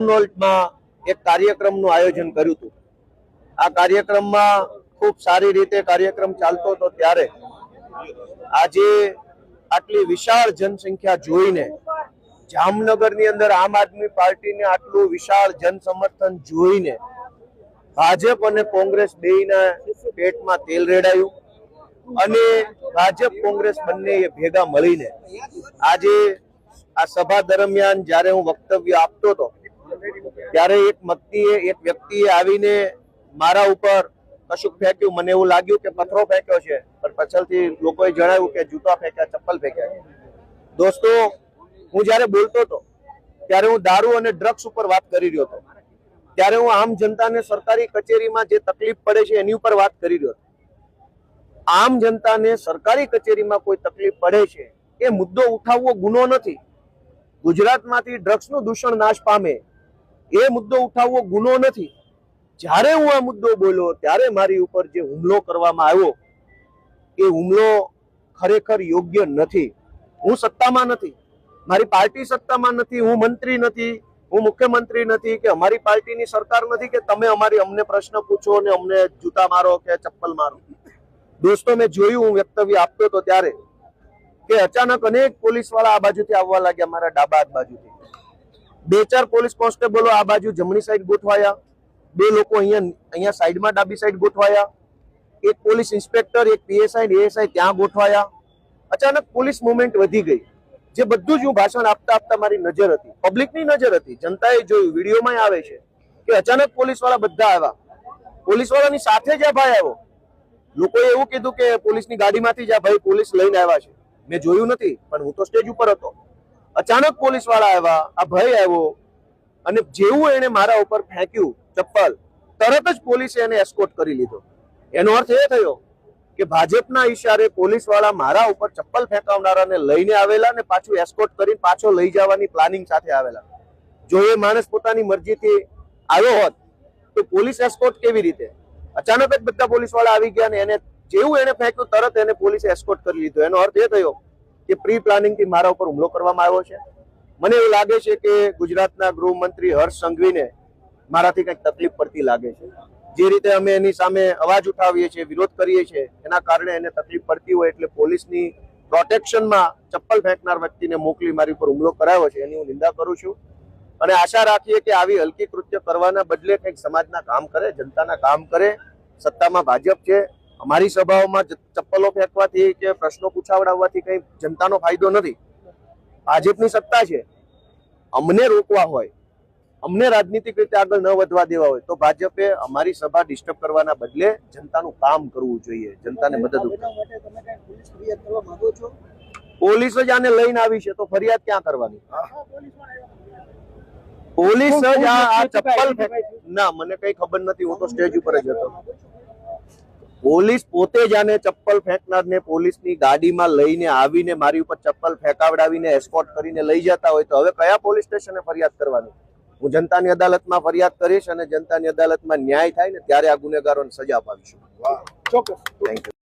એક કાર્યક્રમનું આયોજન કર્યું હતું। આ કાર્યક્રમમાં ખૂબ સારી રીતે કાર્યક્રમ ચાલતો હતો ત્યારે આજે આટલી વિશાળ જનસંખ્યા જોઈને જામનગરની અંદર આમ આદમી પાર્ટીને આટલું વિશાળ જનસમર્થન જોઈને ભાજપ અને કોંગ્રેસ બેયના પેટમાં તેલ રેડાયું અને ભાજપ કોંગ્રેસ બંને ભેગા મળીને આજે આ સભા દરમિયાન જ્યારે હું વક્તવ્ય આપતો હતો ત્યારે એક વ્યક્તિએ આવીને મારા ઉપર કશુંક ફેંક્યું। મને એવું લાગ્યું કે પથ્થરો ફેંક્યો છે, પણ પાછળથી લોકોએ જણાવ્યું કે જૂતા ફેંક્યા, ચપ્પલ ફેંક્યા। દોસ્તો, હું જ્યારે બોલતો હતો ત્યારે હું દારૂ અને ડ્રગ્સ ઉપર વાત કરી રહ્યો હતો, ત્યારે હું આમ જનતાને સરકારી કચેરીમાં જે તકલીફ પડે છે એની ઉપર વાત કરી રહ્યો હતો। આમ જનતાને સરકારી કચેરીમાં કોઈ તકલીફ પડે છે એ મુદ્દો ઉઠાવવો ગુનો નથી। ગુજરાતમાંથી ડ્રગ્સનું દૂષણ નાશ પામે એ મુદ્દો ઉઠાવવો ગુનો નથી। જ્યારે હું આ મુદ્દો બોલ્યો ત્યારે મારી ઉપર જે હુમલો કરવામાં આવ્યો એ હુમલો ખરેખર યોગ્ય નથી। હું સત્તામાં નથી, મારી પાર્ટી સત્તામાં નથી, હું મંત્રી નથી, હું મુખ્યમંત્રી નથી કે અમારી પાર્ટીની સરકાર નથી કે તમે અમને પ્રશ્ન પૂછો અને અમને જૂતા મારો કે ચપ્પલ મારો। દોસ્તો, મેં જોયું, હું વક્તવ્ય આપતો હતો ત્યારે કે અચાનક અનેક પોલીસ વાળા આ બાજુથી આવવા લાગ્યા, મારા ડાબા હાથ બાજુથી। 2-4 પોલીસ કોન્સ્ટેબલો આ બાજુ જમણી સાઈડ ગોઠવાયા, 2 લોકો અહીંયા સાઈડમાં ડાબી સાઈડ ગોઠવાયા, એક પોલીસ ઇન્સ્પેક્ટર, એક પીએસઆઈ એએસઆઈ ત્યાં ગોઠવાયા। અચાનક પોલીસ મુવમેન્ટ વધી ગઈ। જે બધું જ હું ભાષણ આપતા મારી નજર હતી, પબ્લિકની નજર હતી, જનતાએ જોયું, વિડીયોમાં આવે છે કે અચાનક પોલીસ વાળા બધા આવ્યા। પોલીસ વાળાની સાથે જ આ ભાઈ આવ્યો। લોકોએ એવું કીધું કે પોલીસની ગાડીમાંથી જ આ ભાઈ પોલીસ લઈને આવ્યા છે। મેં જોયું નથી, પણ હું તો સ્ટેજ ઉપર હતો। અચાનક પોલીસ વાળા આવ્યા, આ ભાઈ આવ્યો અને જેવું એને મારા ઉપર ફેંક્યું ચપ્પલ, તરત જ પોલીસે એને એસ્કોર્ટ કરી લીધો। એનો અર્થ એ થયો કે ભાજપના ઈશારે પોલીસ વાળા મારા ઉપર ચપ્પલ ફેંકાવનારાને લઈને આવેલા અને પાછું એસ્કોર્ટ કરીને પાછો લઈ જવાની પ્લાનિંગ સાથે આવેલા। જો એ માણસ પોતાની મરજીથી આવ્યો હોત તો પોલીસ એસ્કોર્ટ કેવી રીતે? અચાનક જ બધા પોલીસ વાળા આવી ગયા અને એને જેવું એને ફેંક્યું તરત એને પોલીસે એસ્કોર્ટ કરી લીધો। એનો અર્થ એ થયો કે પ્રી પ્લાનિંગ થી મારા ઉપર હુમલો કરવામાં આવ્યો છે। મને એવું લાગે છે કે ગુજરાતના ગૃહમંત્રી હર્ષ સંઘવીને મારાથી કંઈક તકલીફ પડતી લાગે છે। જે રીતે અમે એની સામે અવાજ ઉઠાવીએ છીએ, વિરોધ કરીએ છીએ, એના કારણે એને તકલીફ પડતી હોય એટલે પોલીસની પ્રોટેક્શનમાં ચપ્પલ ફેંકનાર વ્યક્તિને મોકલી મારી ઉપર હુમલો કરાયો છે, એની હું નિંદા કરું છું અને આશા રાખીએ કે આવી હલકી કૃત્ય કરવાના બદલે કંઈક સમાજના કામ કરે, જનતાના કામ કરે। સત્તામાં ભાજપ છે, અમારી સભાઓમાં ચપ્પલો ફેંકવાથી કે પ્રશ્નો પૂછાવડાવવાથી કંઈ જનતાનો ફાયદો નથી। ભાજપની સત્તા છે, અમને રોકવા હોય, અમને રાજનીતિક રીતે આગળ ન વધવા દેવા હોય તો ભાજપે અમારી સભા ડિસ્ટર્બ કરવાના બદલે જનતાનું કામ કરવું જોઈએ, જનતાને મદદ। પોલીસ જ આને લઈને આવી છે તો ફરિયાદ ક્યાં કરવાની? પોલીસ જ આ ચપ્પલ ના, મને કઈ ખબર નથી, હું તો સ્ટેજ ઉપર જ હતો। પોલીસ પોતે જ આને ચપ્પલ ફેંકનારને પોલીસની ગાડીમાં લઈને આવીને મારી ઉપર ચપ્પલ ફેંકાવડાવીને એસ્કોર્ટ કરીને લઈ જતા હોય તો હવે કયા પોલીસ સ્ટેશને ફરિયાદ કરવાની? હું જનતાની અદાલતમાં ફરિયાદ કરીશ અને જનતાની અદાલતમાં ન્યાય થાય ને ત્યારે આ ગુનેગારોને સજા અપાવીશું। ચોક્કસ, થેન્ક યુ।